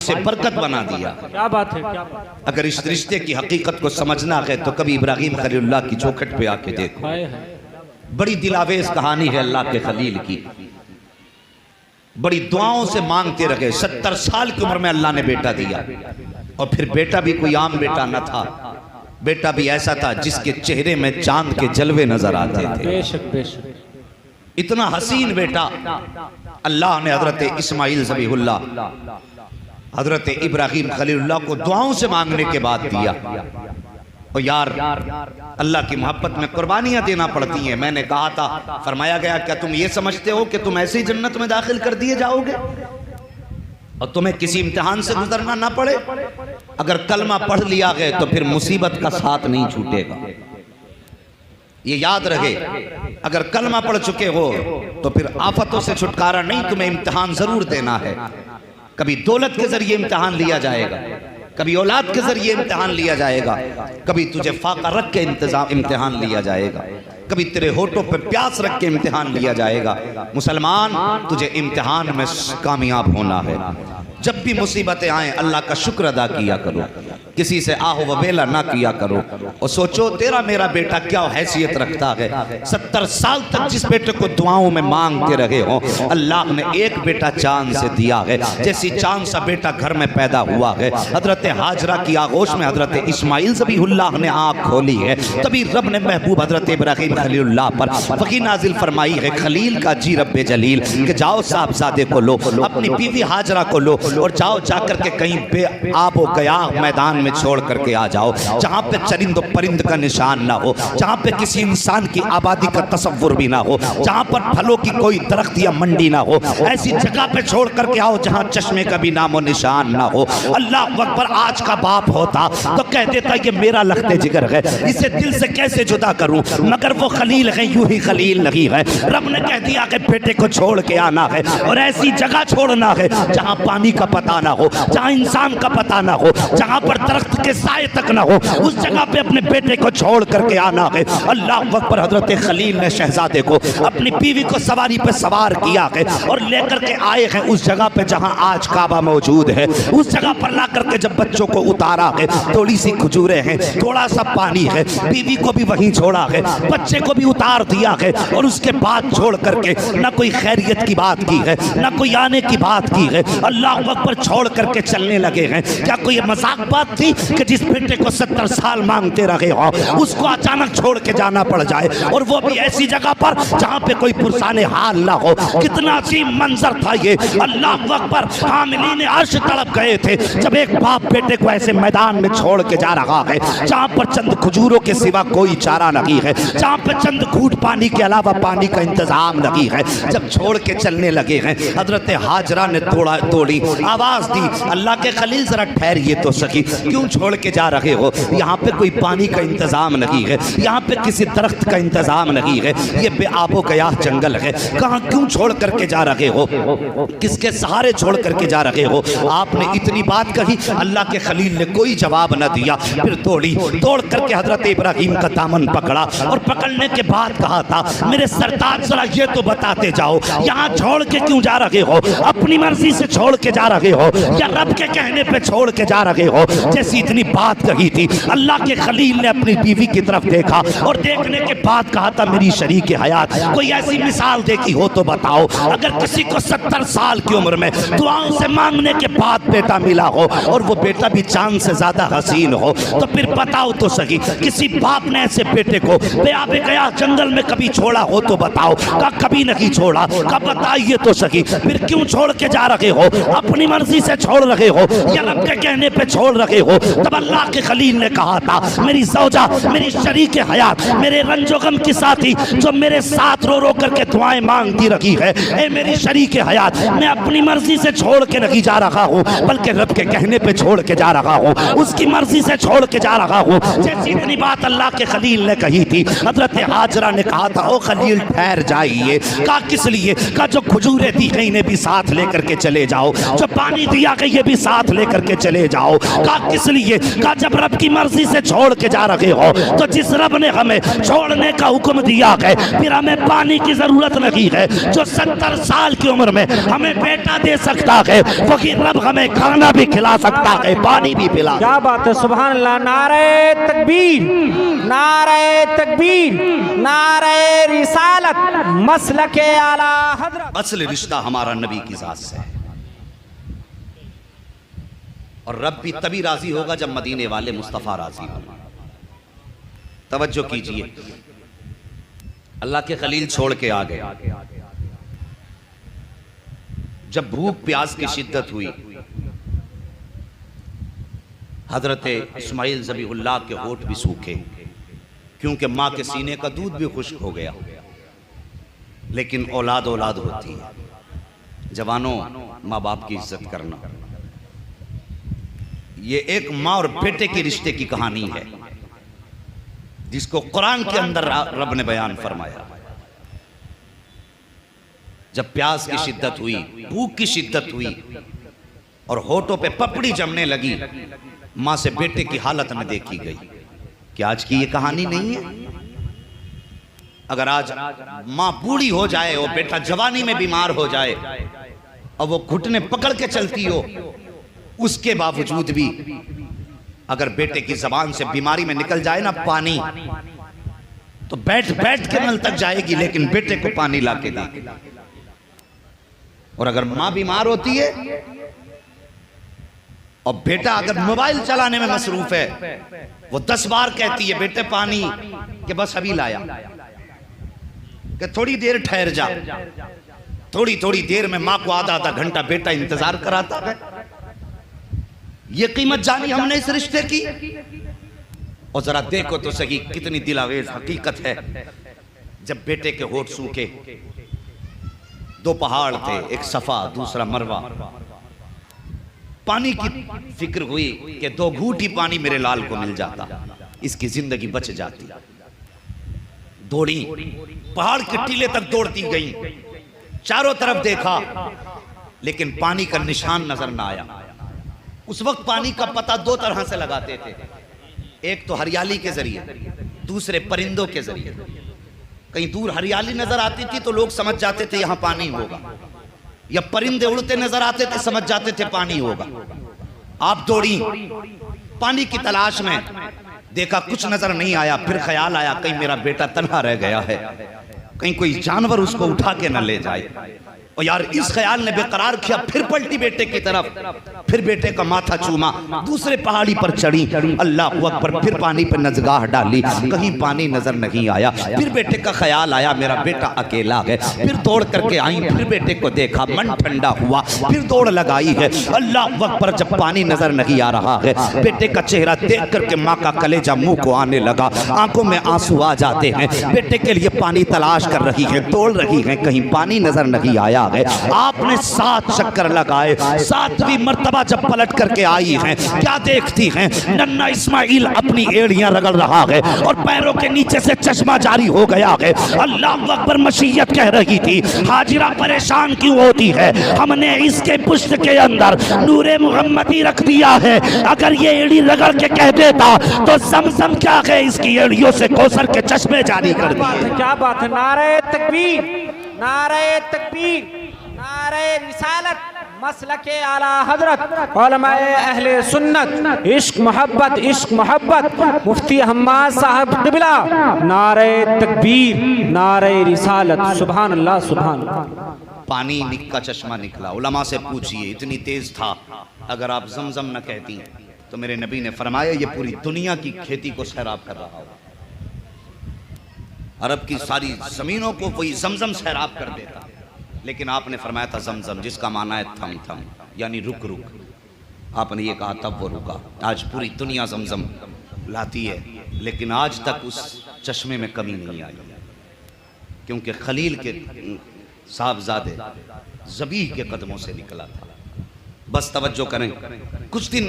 से बरकत बना दिया। क्या बात है, क्या बात है। अगर इस रिश्ते की हकीकत को समझना है तो कभी इब्राहिम खलीलुल्लाह की चौखट पे आके देखो। बड़ी दिलावेज कहानी है अल्लाह के खलील की। बड़ी दुआओं से मांगते रहे, 70 साल की उम्र में अल्लाह ने बेटा दिया। और फिर बेटा भी कोई आम बेटा न था, बेटा भी ऐसा था जिसके चेहरे में चांद के जलवे नजर आते थे। बेशक बेशक। इतना हसीन बेटा अल्लाह ने हजरत इस्माइल ज़बीहुल्लाह, हजरत इब्राहिम खलीलुल्लाह को दुआओं से मांगने के बाद दिया। और यार अल्लाह की मोहब्बत में कुर्बानियां देना पड़ती हैं। मैंने कहा था, फरमाया गया क्या तुम ये समझते हो कि तुम ऐसे ही जन्नत में दाखिल कर दिए जाओगे और तुम्हें किसी इम्तिहान से गुजरना ना पड़े? अगर कलमा पढ़ लिया गए तो फिर मुसीबत का साथ नहीं छूटेगा, ये याद रहे। अगर कलमा पढ़ चुके हो तो फिर आफतों से छुटकारा नहीं, तुम्हें इम्तिहान जरूर देना है। कभी दौलत के जरिए इम्तिहान लिया जाएगा, कभी औलाद के जरिए इम्तिहान लिया जाएगा, कभी तुझे फाका रख के इम्तिहान लिया जाएगा, कभी तेरे होठों पे प्यास रख के इम्तिहान लिया जाएगा। मुसलमान, तुझे इम्तिहान में कामयाब होना है। जब भी मुसीबतें आए अल्लाह का शुक्र अदा किया करो, किसी से आहो वबेला ना किया करो। और सोचो तेरा मेरा बेटा क्या हैसियत रखता है। 70 साल तक जिस बेटे को दुआओं में मांगते रहे हो, अल्लाह ने एक बेटा चांद से दिया है। जैसी चांद सा बेटा घर में पैदा हुआ है, हजरत हाजरा की आगोश में हजरत इस्माइल ज़बीहुल्लाह ने आँख खोली है, तभी रब ने महबूब हजरत इब्राहिम खलीलुल्लाह पर वही नाजिल फरमाई है, खलील का जी रब्बे जलील, कि जाओ साहबजादे को लो, अपनी बीवी हाजरा को लो और जाओ जाकर के कहीं पे आबो गया मैदान में छोड़ करके आ जाओ, जहाँ पे चरिंद परिंद का निशान ना हो, जहाँ पे किसी इंसान की आबादी का तसव्वुर भी ना हो, जहाँ पर फलों की कोई दरख्त या मंडी ना हो, ऐसी जगह पे छोड़ करके आओ जहाँ चश्मे का भी नामो निशान ना हो। अल्लाह अकबर। आज का बाप होता तो कह देता ये मेरा लखते जिगर है, इसे दिल से कैसे जुदा करूं, मगर वो खलील है, यूं ही खलील नहीं है। रब ने कह दिया कि बेटे को छोड़ के आना है और ऐसी जगह छोड़ना है जहाँ पानी का पता ना हो, जहाँ इंसान का पता ना हो, जहाँ पर दरख्त के साए तक ना हो, उस जगह पे अपने बेटे को छोड़ करके आना है। अल्लाह अकबर। हजरत खलील ने शहजादे को, अपनी बीवी को सवारी पे सवार किया है और लेकर के आए हैं उस जगह पे जहाँ आज काबा मौजूद है। उस जगह पर ला करके जब बच्चों को उतारा है, थोड़ी सी खजूरें हैं, थोड़ा सा पानी है, बीवी को भी वहीं छोड़ा है, बच्चे को भी उतार दिया है और उसके बाद छोड़ करके ना कोई खैरियत की बात की है, ना कोई आने की बात की है। अल्लाह अकबर। छोड़ करके चलने लगे हैं। क्या कोई मजाक बात थी कि जिस बेटे को 70 साल मांगते रहे हो उसको अचानक छोड़ के जाना पड़ जाए, और वो भी ऐसी जगह पर जहाँ पे कोई पुरसाने हाल ना हो। कितना अजीम मंजर था ये। अल्लाह अकबर। हामिलीन अर्श तड़प गए थे जब एक बाप बेटे को ऐसे मैदान में छोड़ के जा रहा है, जहाँ पर चंद खजूरों के सिवा कोई चारा नहीं है, जहाँ पर चंद घूंट पानी के अलावा पानी का इंतजाम नहीं है। जब छोड़ के चलने लगे हैं, हजरत हाजरा ने थोड़ी आवाज दी, अल्लाह के खलील जरा ठहरिए तो सही, क्यों छोड़ के जा रहे हो? यहाँ पे कोई पानी का इंतजाम नहीं है, यहाँ पे किसी दरख्त का इंतजाम नहीं है, ये बेआबो गया जंगल है, कहाँ क्यों छोड़ करके जा रहे हो? किसके सहारे छोड़ करके जा रहे हो? आपने इतनी बात कही, अल्लाह के खलील ने कोई जवाब न दिया। फिर दौड़ करके हजरत इब्राहिम का दामन पकड़ा और पकड़ने के बाद कहा था, मेरे सरताज जरा ये तो बताते जाओ, यहाँ छोड़ के क्यों जा रहे हो? अपनी मर्जी से छोड़ के जा रहे हो या रब के कहने पे छोड़ के जा रहे हो? जैसी इतनी बात कही थी, अल्लाह के खलील ने अपनी बीवी की तरफ देखा और देखने के बाद कहा था, मेरी शरीक हयात कोई ऐसी मिसाल देखी हो तो बताओ। अगर किसी को 70 साल की उम्र में दुआओं से मांगने के बाद बेटा मिला हो और वो बेटा भी चांद से ज्यादा हसीन हो, तो फिर बताओ तो सही, किसी बाप ने ऐसे बेटे को बेआबे गया जंगल में कभी छोड़ा हो तो बताओ। का कभी नहीं छोड़ा, का बताइए तो सही। फिर क्यों छोड़ के जा रहे हो? अपनी मर्जी से छोड़ रहे हो या रब के कहने पे छोड़ रहे हो? तब अल्लाह के खलील ने कहा था, मेरी ज़ौजा, मेरी शरीक हयात, मेरे रंजो गम की साथी जो मेरे साथ रो रो करके दुआएं मांगती रही है, ए मेरी शरीक हयात, मैं अपनी मर्जी से छोड़ के नहीं जा रहा हूँ, बल्कि रब के कहने पे छोड़ के जा रहा हूँ, उसकी मर्जी से छोड़ के जा रहा हूँ। जैसी इतनी बात अल्लाह के खलील ने कही थी, हजरत हाजरा ने कहा था, ओ खलील ठहर जाइए। का किस लिए? का जो खजूरें दी गई ने भी साथ लेकर के चले जाओ, जो पानी दिया कि ये भी साथ लेकर के चले जाओ। कहा किस लिए? कहा जब रब की मर्जी से छोड़ के जा रहे हो तो जिस रब ने हमें छोड़ने का हुक्म दिया है फिर हमें पानी की जरूरत नहीं है। जो 70 साल की उम्र में हमें बेटा दे सकता है वही रब हमें खाना भी खिला सकता है, पानी भी पिला। क्या बात है, सुभान अल्लाह। नारे तकबीर, नारे तकबीर, नारे रिसालत, मसलके आला हजरत। असल रिश्ता हमारा नबी की जात से है और रब भी तभी राजी होगा जब मदीने वाले मुस्तफ़ा राजी होगा। तवज्जो कीजिए, अल्लाह के खलील छोड़ के आ गए। जब भूख प्यास की शिद्दत हुई, हजरत इस्माइल ज़बीहुल्लाह के होठ भी सूखे, क्योंकि माँ के सीने का दूध भी खुश्क हो गया। लेकिन औलाद औलाद होती है। जवानों, माँ बाप की इज्जत करना, ये एक माँ और बेटे के रिश्ते की कहानी है जिसको कुरान के अंदर रब ने बयान फरमाया। जब प्यास की शिद्दत हुई, भूख की शिद्दत हुई और होठों पे पपड़ी जमने लगी, मां से बेटे की हालत न देखी गई। क्या आज की ये कहानी नहीं है? अगर आज मां बूढ़ी हो जाए और बेटा जवानी में बीमार हो जाए और वो घुटने पकड़ के चलती हो, उसके बावजूद भी अगर बेटे की जबान से बीमारी में निकल जाए ना पानी, तो बैठ बैठ के नल तक जाएगी लेकिन बेटे को पानी ला के देगी। और अगर मां बीमार होती है और बेटा अगर मोबाइल चलाने में मसरूफ है, वो 10 बार कहती है बेटे पानी, कि बस अभी लाया, कि थोड़ी देर ठहर जा। थोड़ी थोड़ी देर में मां को आधा आधा घंटा बेटा इंतजार कराता है। ये कीमत जानी हमने इस रिश्ते की। और जरा देखो तो सही कितनी दिलावेज हकीकत है। जब बेटे के होठ सूखे, 2 पहाड़ थे, एक सफा दूसरा मरवा, पानी की फिक्र हुई कि 2 घूंट ही पानी मेरे लाल को मिल जाता, इसकी जिंदगी बच जाती। दौड़ी, पहाड़ के टीले तक दौड़ती गई, चारों तरफ देखा लेकिन पानी का निशान नजर ना आया। उस वक्त पानी का पता 2 तरह से लगाते थे, एक तो हरियाली के जरिए, दूसरे परिंदों के जरिए। कहीं दूर हरियाली नजर आती थी तो लोग समझ जाते थे यहां पानी होगा, या परिंदे उड़ते नजर आते थे, समझ जाते थे पानी होगा। आप दौड़ी पानी की तलाश में, देखा कुछ नजर नहीं आया। फिर ख्याल आया कहीं मेरा बेटा तन्हा रह गया है, कहीं कोई जानवर उसको उठा के न ले जाए। और यार इस ख्याल ने बेकरार किया। फिर पलटी बेटे की तरफ, फिर बेटे का माथा चूमा, दूसरे पहाड़ी पर चढ़ी, अल्लाह अकबर, फिर पानी पर नजगाह डाली, कहीं पानी नजर नहीं आया। फिर बेटे का ख्याल आया मेरा बेटा अकेला है, फिर दौड़ करके आई, फिर बेटे को देखा, मन ठंडा हुआ, फिर दौड़ लगाई है, अल्लाह अकबर। जब पानी नजर नहीं आ रहा है, बेटे का चेहरा देख करके माँ का कलेजा मुंह को आने लगा, आंखों में आंसू आ जाते हैं। बेटे के लिए पानी तलाश कर रही है, दौड़ रही है, कहीं पानी नजर नहीं आया। आपने 7 चक्कर लगाए, 7वीं मर्तबा जब पलट करके आई हैं, क्या देखती हैं? नन्ना इस्माइल अपनी एड़ियां रगड़ रहा है और पैरों के नीचे से चश्मा जारी हो गया है। अल्लाह अकबर। मशीयत कह रही थी हाजिरा परेशान क्यों होती है, हमने इसके पुष्ट के अंदर नूरे मुहम्मदी रख दिया है। अगर ये एड़ी रगड़ के कह देता तो समसम क्या है, इसकी एड़ियों से कौसर के चश्मे जारी कर दिए। क्या बात है, नारे तकबीर, नारे तकबीर, नारे रिसालत, मसलके आला हजरत, उलमाए अहले सुन्नत, इश्क मोहब्बत, इश्क मोहब्बत, मुफ्ती हम्माद साहब क़िबला, नारे तकबीर, नारे रिसालत, सुभान अल्लाह, सुभान अल्लाह। पानी का चश्मा निकला। उलमा से पूछिए, इतनी तेज था, अगर आप जमजम न कहती तो मेरे नबी ने फरमाया ये पूरी दुनिया की खेती को सैराब कर रहा हो। अरब की सारी जमीनों को कोई जमजम सैराब कर देता, लेकिन आपने फरमाया था जमजम, जिसका माना है थम थम, यानी रुक रुक। आपने ये कहा तब वो रुका। आज पूरी दुनिया जमजम लाती है, लेकिन आज तक उस चश्मे में कमी नहीं आई, क्योंकि खलील के साहबजादे ज़बीह के कदमों से निकला था। बस तवज्जो करें, कुछ दिन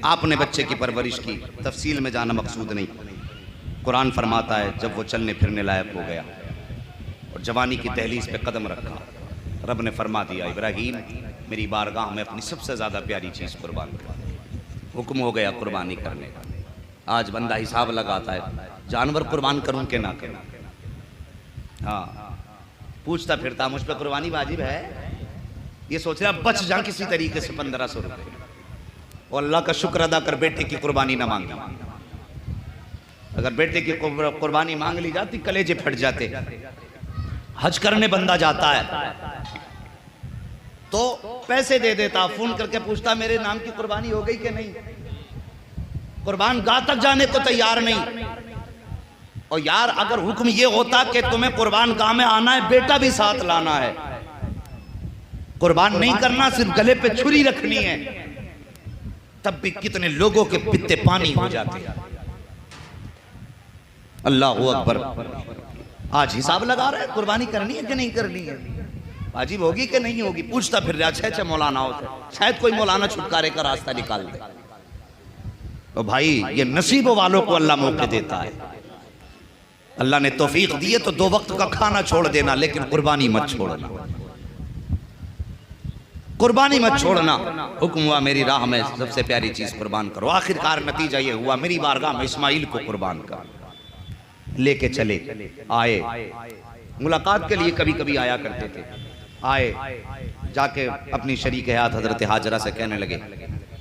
आपने बच्चे की परवरिश की, तफसील में जाना मकसूद नहीं। कुरान फरमाता है जब वो चलने फिरने लायक हो गया और जवानी की दहलीज पे कदम रखा, रब ने फरमा दिया इब्राहीम मेरी बारगाह में अपनी सबसे ज़्यादा प्यारी चीज़ कुर्बान कर। हुक्म हो गया कुर्बानी करने का। आज बंदा हिसाब लगाता है जानवर कुर्बान करूं कि ना करूं। हाँ, पूछता फिरता मुझ पर कुर्बानी वाजिब है, ये सोच रहा बच जा किसी तरीके से 1500 रुपये, और अल्लाह का शुक्र अदा कर बेटे की कुर्बानी ना मांगी। अगर बेटे की कुर्बानी मांग ली जाती कलेजे फट जाते। हज करने बंदा जाता है तो पैसे दे देता, फोन करके पूछता मेरे नाम की कुर्बानी हो गई कि नहीं। कुर्बान गाह तक जाने को तैयार नहीं। और यार अगर हुक्म ये होता कि तुम्हें कुर्बान गाह में आना है, बेटा भी साथ लाना है, कुर्बान नहीं करना, सिर्फ गले पे छुरी रखनी है, तब भी कितने लोगों के पित्ते पानी हो जाते हैं। अल्लाह अकबर। आज हिसाब लगा रहे हैं कुर्बानी करनी है कि नहीं करनी है, वाजिब होगी कि नहीं होगी। पूछता फिर रहा छह मौलानाओं से, शायद कोई मौलाना छुटकारे का रास्ता निकाल दे। तो भाई ये नसीब वालों को अल्लाह मौके देता है। अल्लाह ने तौफीक दी है तो 2 वक्त का खाना छोड़ देना, लेकिन कुर्बानी मत छोड़ना, कुर्बानी मत छोड़ना। हुक्म हुआ मेरी राह में सबसे प्यारी चीज कुर्बान करो। आखिरकार नतीजा ये हुआ मेरी बारगाह में इस्माइल को कुर्बान कर लेके चले आए। मुलाकात के लिए कभी कभी आया करते थे। आए, जाके अपनी शरीक हयात हजरत हाजरा से कहने लगे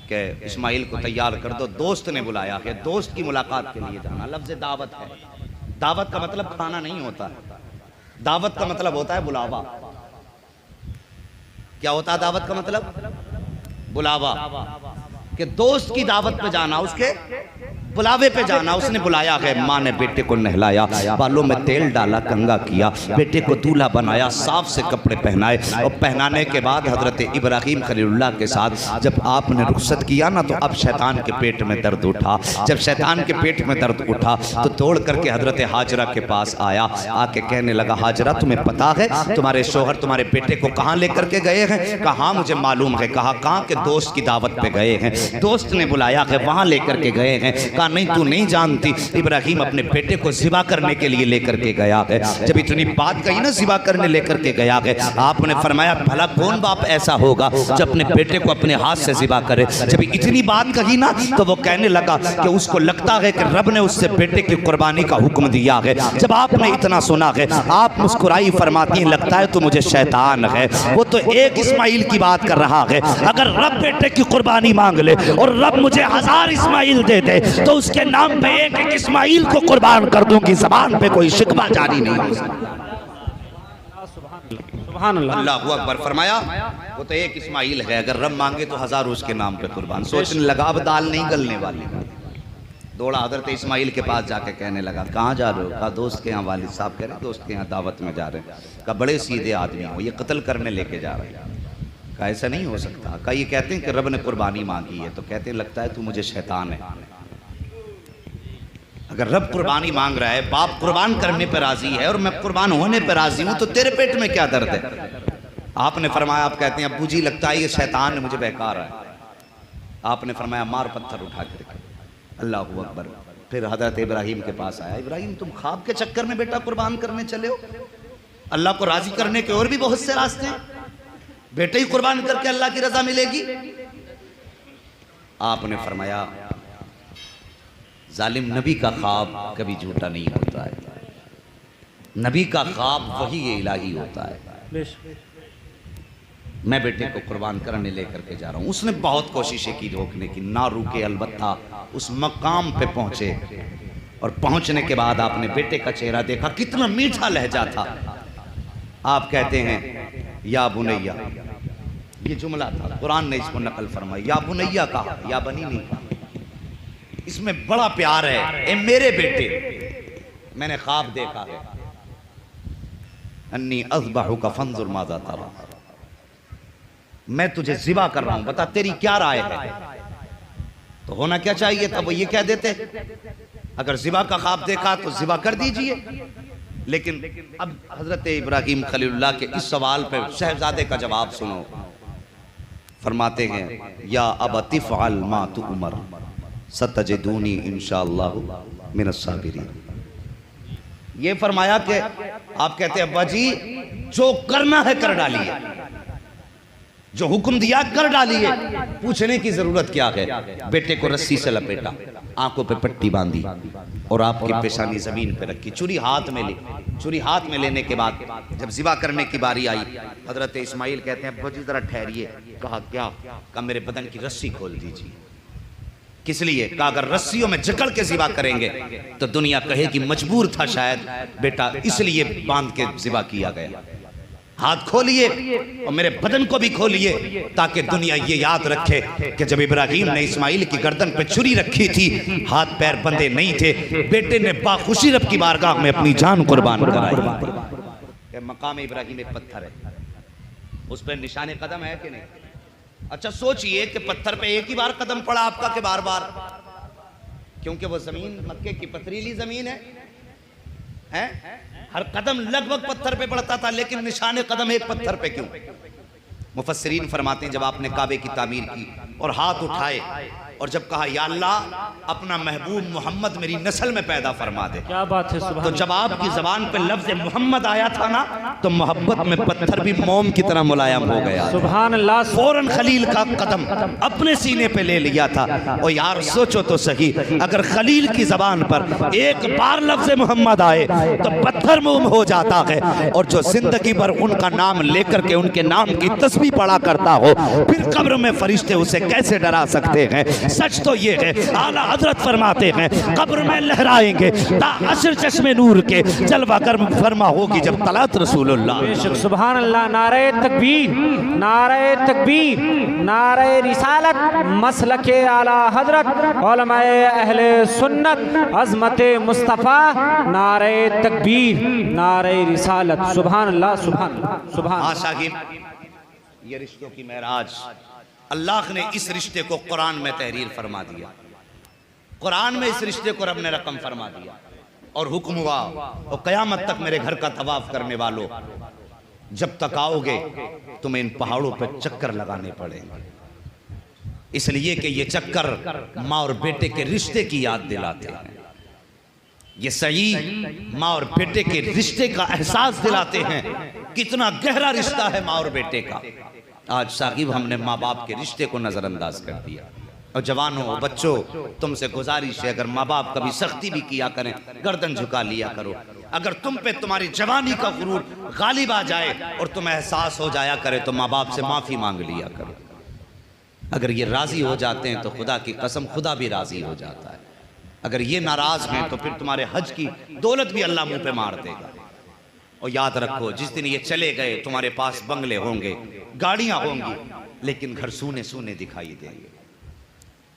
कि इस्माइल को तैयार कर दो। दोस्त ने बुलाया है, दोस्त की मुलाकात के लिए जाना। लफ्ज़ दावत है। दावत का मतलब खाना नहीं होता, दावत का मतलब होता है बुलावा। क्या होता है दावत का मतलब? बुलावा। कि दोस्त की दावत पे जाना, उसके बुलावे पे जाना। उसने बुलाया है, माँ ने बेटे को नहलाया, बालों में तेल डाला, कंगा किया, बेटे को दूल्हा बनाया, साफ से कपड़े पहनाए, और पहनाने के बाद हजरत इब्राहिम खलीलुल्लाह के साथ जब आपने रुखसत किया ना, तो अब शैतान के पेट में दर्द उठा। जब शैतान के पेट में दर्द उठा तो दौड़ करके हजरत हाजरा के पास आया। आके कहने लगा, हाजरा तुम्हें पता है तुम्हारे शोहर तुम्हारे बेटे को कहाँ लेकर के गए हैं? कहा हाँ मुझे मालूम है। कहा कहाँ के? दोस्त की दावत पे गए हैं, दोस्त ने बुलाया है, वहाँ लेकर के गए हैं। नहीं तू नहीं जानती, इब्राहिम अपने बेटे को ज़िबा करने के लिए लेकर के गया है। जब इतनी बात कही ना, ज़िबा करने लेकर के गया है, आपने फरमाया भला कौन बाप ऐसा होगा जो अपने बेटे को अपने हाथ से ज़िबा करे। जब इतनी बात कही ना, तो वो कहने लगा कि उसको लगता है कि रब ने उससे बेटे की कुर्बानी का हुक्म दिया है। जब आपने इतना सुना है, आप मुस्कुराई, फरमाती हैं लगता है तो मुझे शैतान है। वो तो एक इस्माइल की बात कर रहा है। अगर रब बेटे की कुर्बानी मांग ले और रब मुझे 1000 इस्माइल दे दे, तो उसके नाम पे एक एक इस्माइल को कुर्बान कर दूंगी। ज़बान पे कोई शिकवा जारी नहीं हो सकता। सुभान अल्लाह। अल्लाहू अकबर। फरमाया वो तो एक इस्माइल है, अगर रब मांगे तो 1000 उसके नाम पे कुर्बान। सोचने लगा अब दाल नहीं गलने वाली। दौड़ा हजरत इस्माइल के पास जाके कहने लगा, कहाँ जा रहे हो? कहा दोस्त के यहाँ, वालिद साहब कह रहे दोस्त के यहाँ दावत में जा रहे हैं। कहा बड़े सीधे आदमी हो, ये कत्ल करने लेके जा रहे हैं। कहा ऐसा नहीं हो सकता। कहा ये कहते हैं कि रब ने कुर्बानी मांगी है, तो कहते हैं लगता है तू मुझे शैतान है। अगर रब कुर्बानी मांग रहा है, बाप कुर्बान करने पर राजी है और मैं कुर्बान होने पर राजी हूं, तो तेरे पेट में क्या दर्द है? आपने फरमाया, आप कहते हैं अब्बू जी लगता है ये शैतान ने मुझे बहका रहा है। आपने फरमाया मार पत्थर उठा करके। अल्लाहू अकबर। फिर हजरत इब्राहिम के पास आया, इब्राहिम तुम ख्वाब के चक्कर में बेटा कुर्बान करने चले हो? अल्लाह को राजी करने के और भी बहुत से रास्ते हैं, बेटे ही कुर्बान करके अल्लाह की रजा मिलेगी। आपने फरमाया जालिम नबी का ख्वाब कभी झूठा नहीं होता है, नबी का ख्वाब वही इलाही होता है। मैं बेटे को कुर्बान करने लेकर के जा रहा हूँ। उसने बहुत कोशिशें की रोकने की, ना रुके, अलबत्ता उस मकाम पे पहुंचे। और पहुंचने के बाद आपने बेटे का चेहरा देखा, कितना मीठा लहजा था। आप कहते हैं या बुनैया, ये जुमला था, कुरान ने इसको नकल फरमाई। या बुनैया कहा, या बनी नहीं कहा। इसमें बड़ा प्यार है। ए मेरे बेटे, मैंने ख्वाब देखा है, अन्नी अज़बहु का फंजुर माज़ा तरा, मैं तुझे ज़िबा कर रहा हूं, बता तेरी क्या राय है? तो होना क्या चाहिए था? वो ये कह देते अगर ज़िबा का ख्वाब देखा तो ज़िबा कर दीजिए। लेकिन अब हजरत इब्राहिम खलीलुल्लाह के इस सवाल पर शहजादे का जवाब सुनो। फरमाते हैं या अबती फ़अल मा तुअमर सतजिदूनी इंशाअल्लाहु मिनस साबिरीन। ये फरमाया कि आप कहते हैं अब्बा जी जो करना है कर डालिए, जो हुक्म दिया कर डालिए, पूछने की जरूरत क्या है। बेटे को रस्सी से लपेटा, आंखों पे पट्टी बांधी और आपकी पेशानी जमीन पे रखी, छुरी हाथ में ली। छुरी हाथ में लेने के बाद जब ज़िबा करने की बारी आई, हजरत इस्माइल कहते हैं भौजी जरा ठहरिए। कहा क्या? कहा मेरे बदन की रस्सी खोल दीजिए। किस लिए? कहा अगर रस्सियों में जकड़ के ज़िबा करेंगे तो दुनिया कहे कि मजबूर था शायद बेटा, इसलिए बांध के ज़िबा किया गया। हाथ खोलिए और मेरे बदन को भी खोलिए, ताकि दुनिया ये याद रखे कि जब इब्राहिम ने इस्माइल की गर्दन पे छुरी रखी थी, हाथ पैर बंधे नहीं थे, बेटे ने बाखुशी रब की बारगाह में अपनी जान कुर्बान कराई। मकाम इब्राहिम एक पत्थर है, उस पर निशाने कदम है कि नहीं? अच्छा सोचिए कि पत्थर पे एक ही बार कदम पड़ा आपका कि बार बार? क्योंकि वो जमीन मक्के की पथरीली जमीन है? हर कदम लगभग पत्थर पे पड़ता था, लेकिन निशाने कदम एक पत्थर पे क्यों? मुफस्सिरीन फरमाते हैं जब आपने काबे की तामीर की और हाथ उठाए और जब कहा या अल्लाह अपना महबूब मोहम्मद मेरी नस्ल में पैदा फरमा दे, क्या बात है, सुभान तो जब आपकी जबान पे लफ्ज मोहम्मद आया था ना, तो मोहब्बत में पत्थर भी मोम की तरह मुलायम हो गया। सुभान अल्लाह। फौरन खलील का कदम अपने सीने पे ले लिया था। और यार सोचो तो सही, अगर खलील की जबान पर एक बार लफ्ज मोहम्मद आए तो पत्थर मोम हो जाता है, और जो जिंदगी भर उनका नाम लेकर के उनके नाम की तस्बीह पढ़ा करता हो, फिर कब्र में फरिश्ते उसे कैसे डरा सकते हैं? सच तो ये है, आला हजरत फरमाते हैं कब्र में लहराएंगे ताअशर चश्मे नूर के, जलवा कर फरमा होगी जब तलात रसूलुल्लाह। बेशक सुभान अल्लाह। नारे तकबीर, नारे तकबीर, नारे रिसालत, मसलके आला हजरत, उलमाए अहले सुन्नत, अज़मते मुस्तफ़ा, नारे तकबीर, नारे रिसालत। सुभान अल्लाह, सुभान अल्लाह, सुभान। हाँ शागिब, ये रिश्तों की महराज, अल्लाह ने इस रिश्ते को कुरान में तहरीर फरमा दिया। कुरान में इस रिश्ते को रब ने रकम फरमा दिया और हुक्म हुआ और क़यामत तक मेरे घर का तवाफ करने वालों, जब तक आओगे तुम्हें इन पहाड़ों पर चक्कर लगाने पड़ेंगे, इसलिए कि ये चक्कर माँ और बेटे के रिश्ते की याद दिलाते हैं। ये सही माँ और बेटे के रिश्ते का एहसास दिलाते हैं, कितना गहरा रिश्ता है माँ और बेटे का। आज साकिब हमने माँ बाप के रिश्ते को नज़रअंदाज कर दिया। और जवानों बच्चों, तुमसे गुजारिश है अगर माँ बाप कभी सख्ती भी किया करें, गर्दन झुका लिया करो। अगर तुम पे तुम्हारी जवानी का गुरूर गालिब आ जाए और तुम्हें एहसास हो जाया करे तो माँ बाप से माफ़ी मांग लिया करो। अगर ये राज़ी हो जाते हैं तो खुदा की कसम खुदा भी राज़ी हो जाता है। अगर ये नाराज़ हैं तो फिर तुम्हारे हज की दौलत भी अल्लाह मुँह पे मार देगा। और याद रखो, जिस दिन ये चले गए तुम्हारे पास बंगले होंगे, गाड़ियां होंगी, लेकिन घर सूने सूने दिखाई देंगे।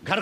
घर